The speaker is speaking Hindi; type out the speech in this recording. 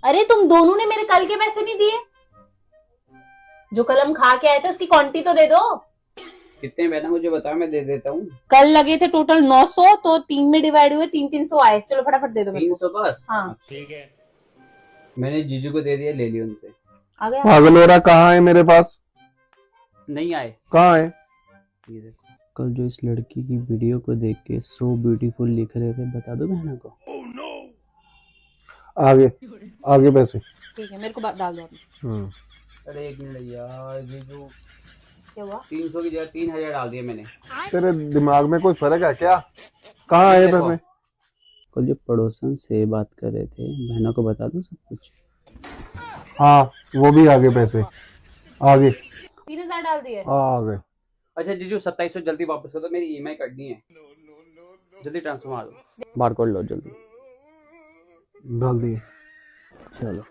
अरे तुम दोनों ने मेरे कल के पैसे नहीं दिए? जो कल हम खा के आए थे उसकी क्वांटिटी तो दे दो। कितने बहना मुझे बताओ, मैं दे देता हूँ। कल लगे थे टोटल 900, तो 3 में डिवाइड हुए 300 आए। चलो फटाफट दे दो मेरे को। 300 बस? हाँ ठीक है, मैंने जीजू को दे दिया, ले लिया उनसे। आ गया। पागल हो रहा, कहाँ है मेरे पास? नहीं आए। कहाँ है? ये देखो, कल जो इस लड़की की वीडियो को देख के सो ब्यूटीफुल लिख रहे थे, बता दो बहना को। आगे आगे पैसे। ठीक है, मेरे को डाल दो आप। अरे एक मिनट यार, जीजू क्या हुआ? 300 की जगह 3000 डाल दिए मैंने। तेरे दिमाग में कोई फर्क है क्या? कहाँ है पैसे? कल जो पड़ोसन से बात कर रहे थे, बहनों को बता दो सब कुछ। हाँ वो भी आगे पैसे। आगे 3000 डाल दिए। आ गए। अच्छा जीजू 2700 जल्दी वापस कर दो, मेरी ईएमआई कटनी है। जल्दी ट्रांसफर मार दो, बारकोड लो जल्दी। डाल दिए। चलो।